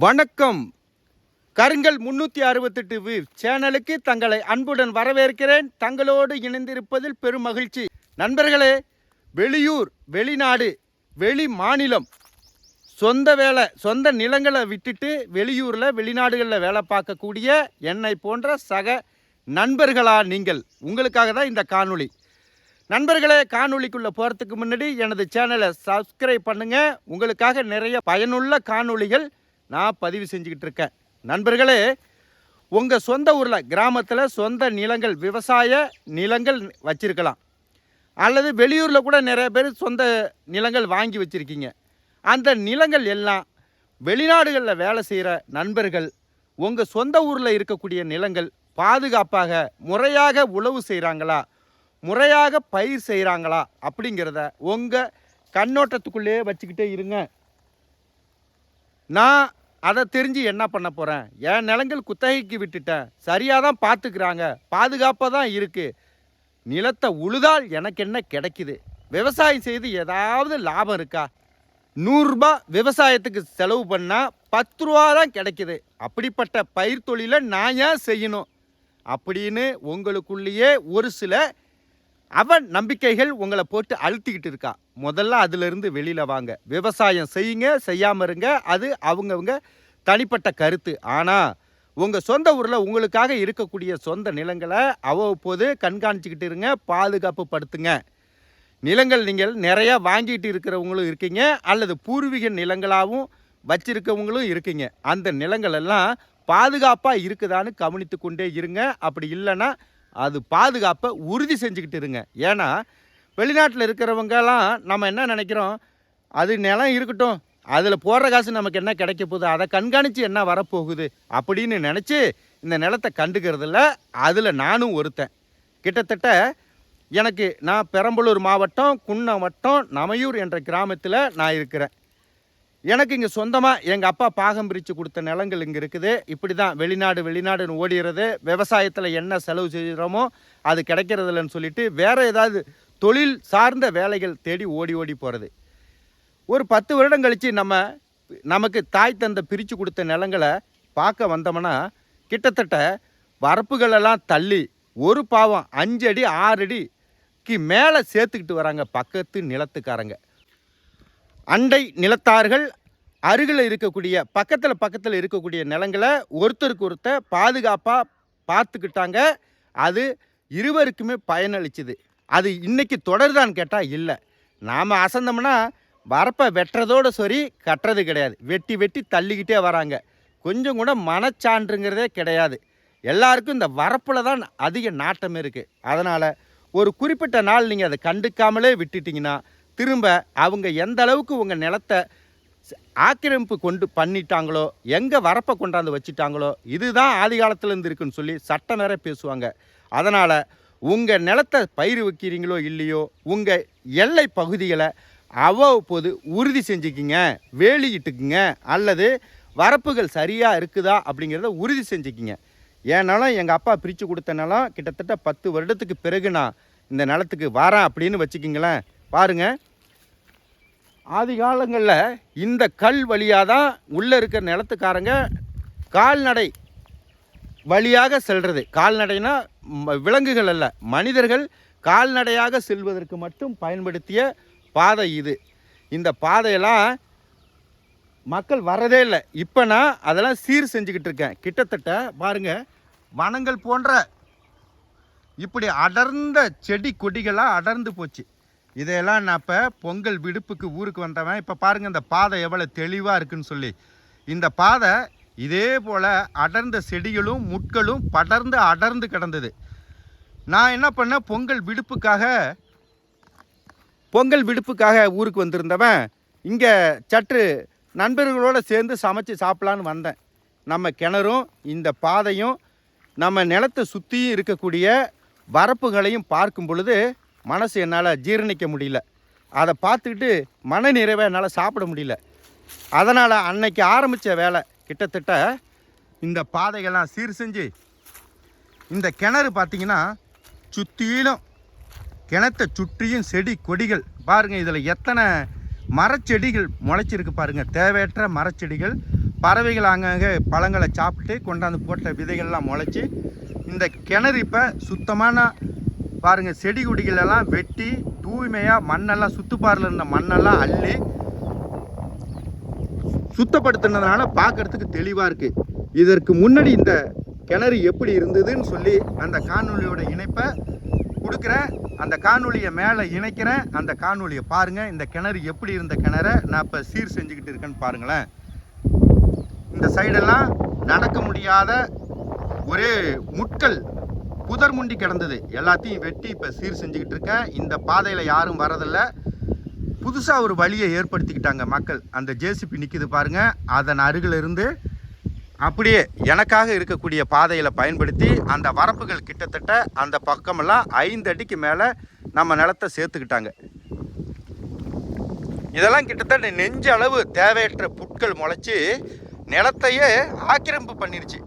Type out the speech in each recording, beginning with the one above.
வணக்கம். கருங்கல் 368 வீர் சேனலுக்கு தங்களை அன்புடன் வரவேற்கிறேன். தங்களோடு இணைந்திருப்பதில் பெரும் மகிழ்ச்சி. நண்பர்களே, வெளியூர், வெளிநாடு, வெளி மாநிலம், சொந்த நிலங்களை விட்டுட்டு வெளியூரில் வெளிநாடுகளில் வேலை பார்க்கக்கூடிய என்னை போன்ற சக நண்பர்களா நீங்கள்? உங்களுக்காக தான் இந்த காணொளி. நண்பர்களே, காணொளிக்குள்ளே போகிறதுக்கு முன்னாடி எனது சேனலை சப்ஸ்கிரைப் பண்ணுங்கள். உங்களுக்காக நிறைய பயனுள்ள காணொளிகள் நான் பதிவு செஞ்சுக்கிட்டு இருக்கேன். நண்பர்களே, உங்கள் சொந்த ஊரில் கிராமத்தில் சொந்த நிலங்கள், விவசாய நிலங்கள் வச்சுருக்கலாம். அல்லது வெளியூரில் கூட நிறைய பேர் சொந்த நிலங்கள் வாங்கி வச்சுருக்கீங்க. அந்த நிலங்கள் எல்லாம் வெளிநாடுகளில் வேலை செய்கிற நண்பர்கள் உங்கள் சொந்த ஊரில் இருக்கக்கூடிய நிலங்கள் பாதுகாப்பாக முறையாக உழவு செய்கிறாங்களா, முறையாக பயிர் செய்கிறாங்களா அப்படிங்கிறத உங்கள் கண்ணோட்டத்துக்குள்ளேயே வச்சுக்கிட்டே இருங்க. நான் அதை தெரிஞ்சு என்ன பண்ண போகிறேன்? என் நிலங்கள் குத்தகைக்கு விட்டுட்டேன், சரியாக தான் பார்த்துக்கிறாங்க, பாதுகாப்பாக தான் இருக்குது. நிலத்தை உழுதால் எனக்கு என்ன கிடைக்குது? விவசாயம் செய்து ஏதாவது லாபம் இருக்கா? 100 ரூபா விவசாயத்துக்கு செலவு பண்ணால் 10 ரூபா தான் கிடைக்குது. அப்படிப்பட்ட பயிர் தொழிலை நான் ஏன் செய்யணும் அப்படின்னு உங்களுக்குள்ளேயே ஒரு சில நம்பிக்கைகள் உங்களை போட்டு அழுத்திக்கிட்டு இருக்கா. முதல்ல அதிலிருந்து வெளியில் வாங்க. விவசாயம் செய்யுங்க, செய்யாமல் இருங்க, அது அவங்கவுங்க தனிப்பட்ட கருத்து. ஆனால் உங்கள் சொந்த ஊரில் உங்களுக்காக இருக்கக்கூடிய சொந்த நிலங்களை அவ்வப்போது கண்காணிச்சிக்கிட்டு இருங்க, பாதுகாப்பு படுத்துங்க. நிலங்கள் நீங்கள் நிறையா வாங்கிட்டு இருக்கிறவங்களும் இருக்கீங்க, அல்லது பூர்வீக நிலங்களாகவும் வச்சிருக்கவங்களும் இருக்கீங்க. அந்த நிலங்கள் எல்லாம் பாதுகாப்பாக இருக்குதான்னு கவனித்து கொண்டே இருங்க. அப்படி இல்லைன்னா அது பாதுகாப்பை உறுதி செஞ்சுக்கிட்டு இருங்க. ஏன்னா வெளிநாட்டில் இருக்கிறவங்கெல்லாம் நம்ம என்ன நினைக்கிறோம், அது நிலம் இருக்கட்டும், அதில் போடுற காசு நமக்கு என்ன கிடைக்க போகுது, அதை கண்காணித்து என்ன வரப்போகுது அப்படின்னு நினச்சி இந்த நிலத்தை கண்டுக்கிறதில்ல. அதில் நானும் ஒருத்தன். கிட்டத்தட்ட நான் பெரம்பலூர் மாவட்டம், குன்னம் வட்டம், நமையூர் என்ற கிராமத்தில் நான் இருக்கிறேன். எனக்கு இங்கே சொந்தமாக எங்கள் அப்பா பாகம் பிரித்து கொடுத்த நிலங்கள் இங்கே இருக்குது. இப்படி தான் வெளிநாடுன்னு ஓடிடுறது. விவசாயத்தில் என்ன செலவு செய்கிறோமோ அது கிடைக்கிறதில்லன்னு சொல்லிட்டு வேறு ஏதாவது தொழில் சார்ந்த வேலைகள் தேடி ஓடி போகிறது. ஒரு 10 வருடம் கழித்து நமக்கு தாய் தந்தை பிரித்து கொடுத்த நிலங்களை பார்க்க வந்தோம்னா கிட்டத்தட்ட வரப்புகளெல்லாம் தள்ளி ஒரு பாவம் 5 அடி 6 அடிக்கு மேலே சேர்த்துக்கிட்டு வராங்க பக்கத்து நிலத்துக்காரங்க. அண்டை நிலத்தார்கள் அருகில் இருக்கக்கூடிய பக்கத்தில் இருக்கக்கூடிய நிலங்களை ஒருத்தருக்கு ஒருத்தர் பாதுகாப்பாக பார்த்துக்கிட்டாங்க. அது இருவருக்குமே பயனளிச்சுது. அது இன்றைக்கி தொடருதான்னு கேட்டால் இல்லை. நாம் அசந்தோம்னா வரப்பை வெட்டுறதோடு சரி, கட்டுறது கிடையாது. வெட்டி தள்ளிக்கிட்டே வராங்க. கொஞ்சம் கூட மனச்சான்றுங்கிறதே கிடையாது. எல்லாருக்கும் இந்த வரப்பில் தான் அதிக நாட்டம் இருக்குது. அதனால் ஒரு குறிப்பிட்ட நாள் நீங்கள் அதை கண்டுக்காமலே விட்டுட்டிங்கன்னா திரும்ப அவங்க எந்த அளவுக்கு உங்கள் நிலத்தை ஆக்கிரமிப்பு பண்ணிட்டாங்களோ, எங்கே வரப்பை கொண்டாந்து வச்சுட்டாங்களோ, இதுதான் ஆதி காலத்துலேருந்து இருக்குன்னு சொல்லி சட்டம் வேற பேசுவாங்க. அதனால் உங்கள் நிலத்தை பயிர் வைக்கிறீங்களோ இல்லையோ, உங்கள் எல்லை பகுதிகளை அவ்வப்போது உறுதி செஞ்சுக்கிங்க, வேலியிட்டுக்குங்க, அல்லது வரப்புகள் சரியாக இருக்குதா அப்படிங்கிறத உறுதி செஞ்சுக்கிங்க. ஏன்னாலும் எங்கள் அப்பா பிரித்து கொடுத்த நிலம் கிட்டத்தட்ட 10 வருடத்துக்கு பிறகு நான் இந்த நிலத்துக்கு வரேன் அப்படின்னு வச்சுக்கிங்களேன். பாருங்கள், ஆதி காலங்களில் இந்த கல் வழியாக தான் உள்ளே இருக்கிற நிலத்துக்காரங்க கால்நடை வழியாக செல்வது. கால்நடைனா விலங்குகள் அல்ல, மனிதர்கள் கால்நடையாக செல்வதற்கு மட்டும் பயன்படுத்திய பாதை இது. இந்த பாதையெல்லாம் மக்கள் வரதே இல்லை. இப்போ நான் அதெல்லாம் சீர் செஞ்சுக்கிட்டு இருக்கேன். கிட்டத்தட்ட பாருங்கள், வனங்கள் போன்ற இப்படி அடர்ந்த செடி கொடிகளாக அடர்ந்து போச்சு. இதையெல்லாம் நான் இப்போ பொங்கல் விடுப்புக்கு ஊருக்கு வந்தவன். இப்போ பாருங்கள் இந்த பாதை எவ்வளோ தெளிவாக இருக்குன்னு சொல்லி. இந்த பாதை இதே போல் அடர்ந்த செடிகளும் முட்களும் அடர்ந்து கிடந்தது. நான் என்ன பண்ணேன், பொங்கல் விடுப்புக்காக ஊருக்கு வந்திருந்தவன் இங்கே சற்று நண்பர்களோடு சேர்ந்து சமைச்சு சாப்பிட்லான்னு வந்தேன். நம்ம கிணறும் இந்த பாதையும் நம்ம நிலத்தை சுற்றியும் இருக்கக்கூடிய வரப்புகளையும் பார்க்கும் பொழுது மனசு என்னால் ஜீரணிக்க முடியல. அதை பார்த்துக்கிட்டு மன நிறைவை என்னால் சாப்பிட முடியல. அதனால் அன்னைக்கு ஆரம்பித்த வேலை கிட்டத்தட்ட இந்த பாதைகள்லாம் சீர் செஞ்சு, இந்த கிணறு பார்த்திங்கன்னா சுற்றிலும் கிணத்தை சுற்றியும் செடி கொடிகள் பாருங்கள். இதில் எத்தனை மரச்செடிகள் முளைச்சிருக்கு பாருங்கள். தேவையற்ற மரச்செடிகள் பறவைகள் அங்கங்கே பழங்களை சாப்பிட்டு கொண்டாந்து போட்ட விதைகள்லாம் முளைச்சி இந்த கிணறு இப்போ சுத்தமான பாருங்கள், செடி கொடிகளெல்லாம் வெட்டி தூய்மையாக மண்ணெல்லாம் சுற்றுப்பாரில் இருந்த மண்ணெல்லாம் அள்ளி சுத்தப்படுத்தினதுனால பார்க்கறதுக்கு தெளிவாக இருக்குது. இதற்கு முன்னாடி இந்த கிணறு எப்படி இருந்ததுன்னு சொல்லி அந்த காணொலியோட இணைப்பை கொடுக்குறேன். அந்த காணொலியை மேலே இணைக்கிறேன். அந்த காணொலியை பாருங்கள். இந்த கிணறு எப்படி இருந்த கிணறை நான் இப்போ சீர் செஞ்சுக்கிட்டு இருக்கேன்னு பாருங்களேன். இந்த சைடெல்லாம் நடக்க முடியாத ஒரே முட்கள் புதர் முண்டி கிடந்தது. எல்லாத்தையும் வெட்டி இப்போ சீர் செஞ்சுக்கிட்டு இருக்கேன். இந்த பாதையில் யாரும் வரதில்லை. புதுசாக ஒரு வழியை ஏற்படுத்திக்கிட்டாங்க மக்கள். அந்த ஜேசிபி நிற்கிது பாருங்கள். அதன் அருகில் இருந்து அப்படியே எனக்காக இருக்கக்கூடிய பாதையில் பயன்படுத்தி அந்த வரப்புகள் கிட்டத்தட்ட அந்த பக்கமெல்லாம் 5 அடிக்கு மேலே நம்ம நிலத்தை சேர்த்துக்கிட்டாங்க. இதெல்லாம் கிட்டத்தட்ட நெஞ்ச அளவு தேவையற்ற புட்கள் முளைச்சி நிலத்தையே ஆக்கிரமிப்பு பண்ணிருச்சு.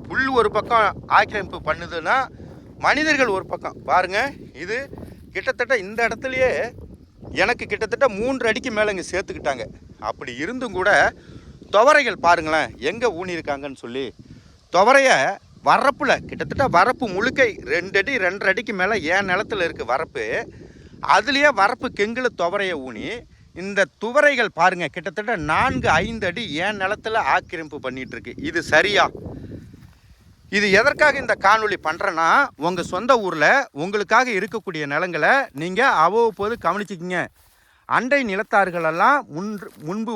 புல் ஒரு பக்கம் ஆக்கிரமிப்பு பண்ணுதுன்னா மனிதர்கள் ஒரு பக்கம் பாருங்கள். இது கிட்டத்தட்ட இந்த இடத்துலையே எனக்கு கிட்டத்தட்ட 3 அடிக்கு மேலே இங்கே சேர்த்துக்கிட்டாங்க. அப்படி இருந்தும் கூட துவரைகள் பாருங்களேன் எங்கே ஊனியிருக்காங்கன்னு சொல்லி. துவரையை வரப்பில் கிட்டத்தட்ட வரப்பு முழுக்கை 2 அடி 2.5 அடிக்கு மேலே என் நிலத்தில் இருக்குது வரப்பு. அதுலேயே வரப்பு கெங்கில் துவரையை ஊனி இந்த துவரைகள் பாருங்கள் கிட்டத்தட்ட 4-5 அடி என் நிலத்தில் ஆக்கிரமிப்பு பண்ணிகிட்ருக்கு. இது சரியா? இது எதற்காக இந்த காணொளி பண்ணுறேன்னா, உங்கள் சொந்த ஊரில் உங்களுக்காக இருக்கக்கூடிய நிலங்களை நீங்கள் அவ்வப்போது கவனிச்சிக்கிங்க. அண்டை நிலத்தார்களெல்லாம் முன்பு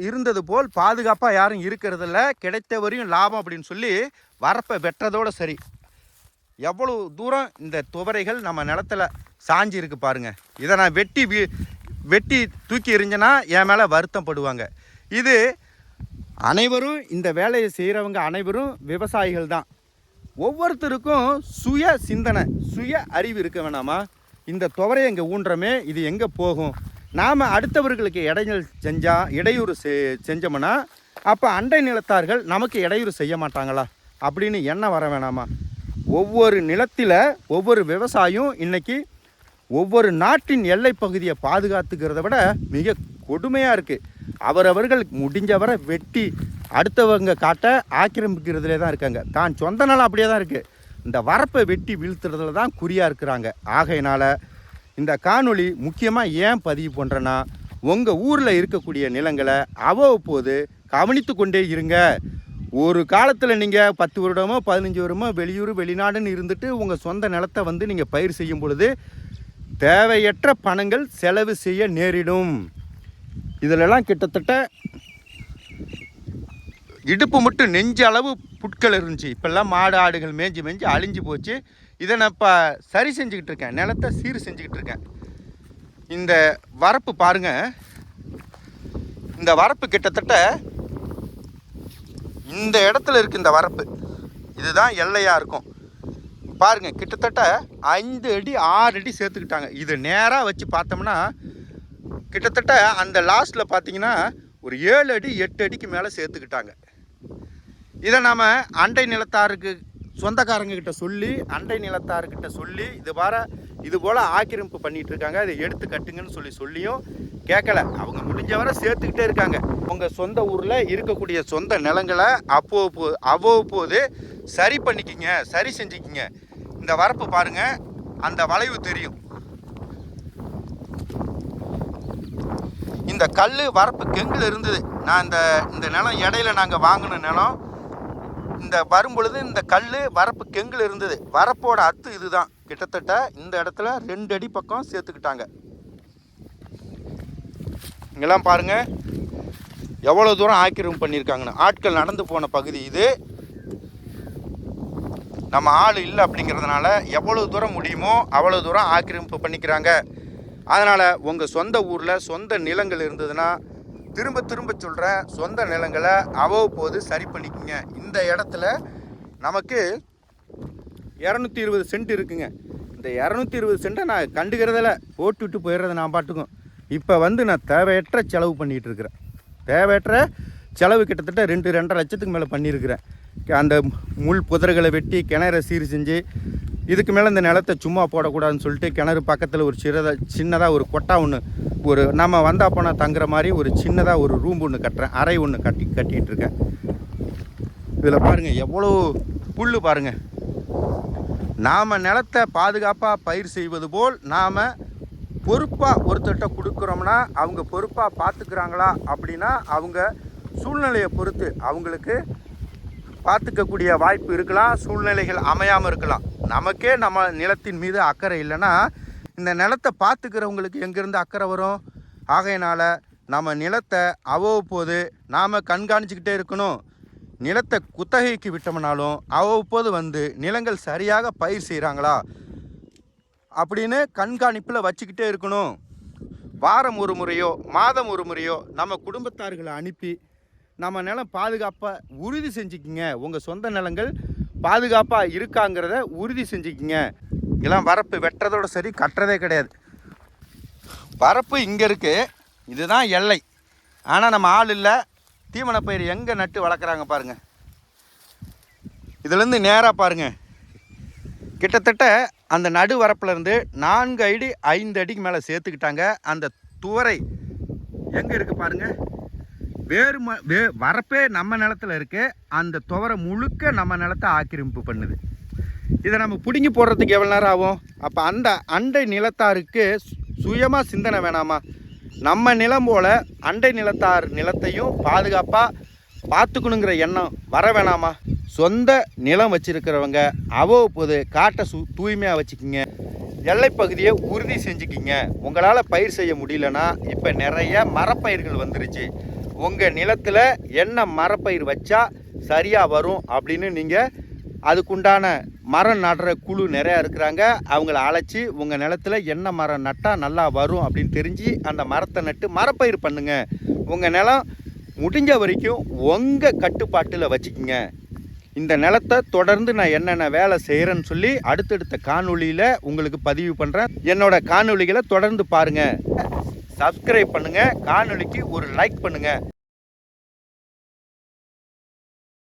இருந்தது போல் பாதுகாப்பாக யாரும் இருக்கிறதில்ல. கிடைத்த வரையும் லாபம் அப்படின்னு சொல்லி வரப்பை வெட்டுறதோடு சரி. எவ்வளோ தூரம் இந்த துவரைகள் நம்ம நிலத்தில் சாஞ்சி இருக்கு பாருங்கள். இதை நான் வெட்டி தூக்கி எறிஞ்சேன்னா என் மேலே வருத்தம் படுவாங்க. இது அனைவரும் இந்த வேலையை செய்கிறவங்க அனைவரும் விவசாயிகள் தான். ஒவ்வொருத்தருக்கும் சுய சிந்தனை, சுய அறிவு இருக்க வேணாமா? இந்த துவரையை இங்கே ஊன்றமே, இது எங்கே போகும்? நாம் அடுத்தவர்களுக்கு இடையூறு செஞ்சோம்னா அப்போ அண்டை நிலத்தார்கள் நமக்கு இடையூறு செய்ய மாட்டாங்களா அப்படின்னு எண்ணம் வர வேணாமா? ஒவ்வொரு நிலத்தில் ஒவ்வொரு விவசாயம் இன்றைக்கி ஒவ்வொரு நாட்டின் எல்லை பகுதியை பாதுகாத்துக்கிறத விட மிக கொடுமையாக இருக்குது. அவரவர்கள் முடிஞ்சவரை வெட்டி அடுத்தவங்க காட்ட ஆக்கிரமிக்கிறதுலே தான் இருக்காங்க. தான் சொந்த நிலம் அப்படியே தான் இருக்குது. இந்த வரப்பை வெட்டி வீழ்த்துறதுல தான் குறியாக இருக்கிறாங்க. ஆகையினால் இந்த காணொளி முக்கியமாக ஏன் பதிவு பண்ணுறேன்னா, உங்கள் ஊரில் இருக்கக்கூடிய நிலங்களை அவ்வப்போது கவனித்து கொண்டே இருங்க. ஒரு காலத்தில் நீங்கள் 10 வருடமோ 15 வருடமோ வெளியூர் வெளிநாடுன்னு இருந்துட்டு உங்கள் சொந்த நிலத்தை வந்து நீங்கள் பயிர் செய்யும் பொழுது தேவையற்ற பணங்கள் செலவு செய்ய நேரிடும். இதிலெல்லாம் கிட்டத்தட்ட இடுப்பு மட்டும் நெஞ்ச அளவு புட்கள் இருந்துச்சு. இப்போல்லாம் மாடு ஆடுகள் மேய்ஞ்சி அழிஞ்சு போச்சு. இதை நான் இப்போ சரி செஞ்சுக்கிட்டு இருக்கேன். நிலத்தை சீர் செஞ்சுக்கிட்டு இருக்கேன். இந்த வரப்பு பாருங்கள். இந்த வரப்பு கிட்டத்தட்ட இந்த இடத்துல இருக்குது. இந்த வரப்பு இதுதான் எல்லையாக இருக்கும் பாருங்கள். கிட்டத்தட்ட 5 அடி 6 அடி சேர்த்துக்கிட்டாங்க. இது நேராக வச்சு பார்த்தோம்னா கிட்டத்தட்ட அந்த லாஸ்ட்டில் பார்த்தீங்கன்னா ஒரு 7 அடி 8 அடிக்கு மேலே சேர்த்துக்கிட்டாங்க. இதை நாம் அண்டை நிலத்தாருக்கு சொந்தக்காரங்கிட்ட சொல்லி அண்டை நிலத்தார்கிட்ட சொல்லி இது போல் ஆக்கிரமிப்பு பண்ணிகிட்டு இருக்காங்க, இதை எடுத்து கட்டுங்கன்னு சொல்லியும் கேட்கல. அவங்க முடிஞ்சவரை சேர்த்துக்கிட்டே இருக்காங்க. உங்கள் சொந்த ஊரில் இருக்கக்கூடிய சொந்த நிலங்களை அவ்வப்போது சரி பண்ணிக்கிங்க, சரி செஞ்சுக்கிங்க. இந்த வரப்பு பாருங்கள், அந்த வளைவு தெரியும். இந்த கல் வரப்பு கெங்கில் இருந்தது. நான் இந்த நிலம் இடையில நாங்கள் வாங்கின நிலம். இந்த வரும்பொழுது இந்த கல் வரப்பு கெங்கில் இருந்தது. வரப்போட அத்து இதுதான். கிட்டத்தட்ட இந்த இடத்துல 2 அடி பக்கம் சேர்த்துக்கிட்டாங்க. இங்கெல்லாம் பாருங்கள் எவ்வளோ தூரம் ஆக்கிரமிப்பு பண்ணியிருக்காங்கன்னு. ஆட்கள் நடந்து போன பகுதி இது. நம்ம ஆள் இல்லை அப்படிங்கிறதுனால எவ்வளோ தூரம் முடியுமோ அவ்வளோ தூரம் ஆக்கிரமிப்பு பண்ணிக்கிறாங்க. அதனால் உங்கள் சொந்த ஊரில் சொந்த நிலங்கள் இருந்ததுன்னா திரும்ப சொல்கிற சொந்த நிலங்களை அவ்வப்போது சரி பண்ணிக்கோங்க. இந்த இடத்துல நமக்கு 220 சென்ட் இருக்குங்க. இந்த 220 சென்ட்டை நான் கண்டுக்கிறதில்ல, போட்டுவிட்டு போயிடுறத நான் பாட்டுக்கும். இப்போ நான் தேவையற்ற செலவு பண்ணிகிட்டு இருக்கிறேன். தேவையற்ற செலவு கிட்டத்தட்ட 2-2.5 லட்சத்துக்கு மேலே பண்ணியிருக்கிறேன். அந்த முள் புதர்களை வெட்டி கிணறை சீர் செஞ்சு இதுக்கு மேலே இந்த நிலத்தை சும்மா போடக்கூடாதுன்னு சொல்லிட்டு கிணறு பக்கத்தில் ஒரு சின்னதாக ஒரு கொட்டா ஒன்று ஒரு நம்ம வந்தா போனால் தங்குற மாதிரி ஒரு சின்னதாக ஒரு ரூம் ஒன்று கட்டுறேன், அறை ஒன்று கட்டிகிட்டு இருக்கேன். இதில் பாருங்கள் எவ்வளோ புல் பாருங்கள். நாம் நிலத்தை பாதுகாப்பாக பயிர் செய்வது போல் நாம் பொறுப்பாக ஒருத்தர்கிட்ட கொடுக்குறோம்னா அவங்க பொறுப்பாக பார்த்துக்கிறாங்களா அப்படின்னா அவங்க சூழ்நிலையை பொறுத்து அவங்களுக்கு பார்த்துக்கக்கூடிய வாய்ப்பு இருக்கலாம், சூழ்நிலைகள் அமையாமல் இருக்கலாம். நமக்கே நம்ம நிலத்தின் மீது அக்கறை இல்லைன்னா இந்த நிலத்தை பார்த்துக்கிறவங்களுக்கு எங்கேருந்து அக்கறை வரும்? ஆகையினால் நம்ம நிலத்தை அவ்வப்போது நாம் கண்காணிச்சுக்கிட்டே இருக்கணும். நிலத்தை குத்தகைக்கு விட்டோம்னாலும் அவ்வப்போது வந்து நிலங்கள் சரியாக பயிர் செய்கிறாங்களா அப்படின்னு கண்காணிப்பில் வச்சுக்கிட்டே இருக்கணும். வாரம் ஒரு முறையோ மாதம் ஒரு முறையோ நம்ம குடும்பத்தார்களை அனுப்பி நம்ம நிலம் பாதுகாப்பாக உறுதி செஞ்சுக்கிங்க. உங்கள் சொந்த நிலங்கள் பாதுகாப்பாக இருக்காங்கிறத உறுதி செஞ்சுக்கிங்க. இதெல்லாம் வரப்பு வெட்டுறதோட சரி, கட்டுறதே கிடையாது. வரப்பு இங்கே இருக்குது, இதுதான் எல்லை. ஆனால் நம்ம ஆள் இல்லை. தீவன பயிர் எங்கே நட்டு வளர்க்குறாங்க பாருங்கள். இதுலேருந்து நேராக பாருங்கள், கிட்டத்தட்ட அந்த நடு வரப்புலேருந்து 4 அடி 5 அடிக்கு மேலே சேர்த்துக்கிட்டாங்க. அந்த துவரை எங்கே இருக்குது பாருங்கள். வரப்பே நம்ம நிலத்தில் இருக்குது, அந்த துவரை முழுக்க நம்ம நிலத்தை ஆக்கிரமிப்பு பண்ணுது. இதை நம்ம பிடுங்கி போடுறதுக்கு எவ்வளோ நேரம் ஆகும்? அப்போ அந்த அண்டை நிலத்தாருக்கு சுயமாக சிந்தனை வேணாமா? நம்ம நிலம் போல் அண்டை நிலத்தார் நிலத்தையும் பாதுகாப்பாக பார்த்துக்கணுங்கிற எண்ணம் வர வேணாமா? சொந்த நிலம் வச்சுருக்கிறவங்க அவ்வப்போது காட்டை தூய்மையாக வச்சுக்கிங்க. எல்லைப்பகுதியை உறுதி செஞ்சுக்கிங்க. உங்களால் பயிர் செய்ய முடியலன்னா இப்போ நிறைய மரப்பயிர்கள் வந்துருச்சு. உங்கள் நிலத்தில் என்ன மரப்பயிர் வச்சா சரியாக வரும் அப்படின்னு நீங்கள் அதுக்குண்டான மரம் நடுற குழு நிறையா இருக்கிறாங்க. அவங்கள அழைச்சி உங்கள் நிலத்தில் என்ன மரம் நட்டால் நல்லா வரும் அப்படின்னு தெரிஞ்சு அந்த மரத்தை நட்டு மரப்பயிர் பண்ணுங்கள். உங்கள் நிலம் முடிஞ்ச வரைக்கும் உங்கள் கட்டுப்பாட்டில் வச்சுக்கிங்க. இந்த நிலத்தை தொடர்ந்து நான் என்னென்ன வேலை செய்கிறேன்னு சொல்லி அடுத்தடுத்த காணொளியில் உங்களுக்கு பதிவு பண்ணுறேன். என்னோட காணொளிகளை தொடர்ந்து பாருங்கள், சப்ஸ்கிரைப் பண்ணுங்கள், காணொளிக்கு ஒரு லைக் பண்ணுங்கள்.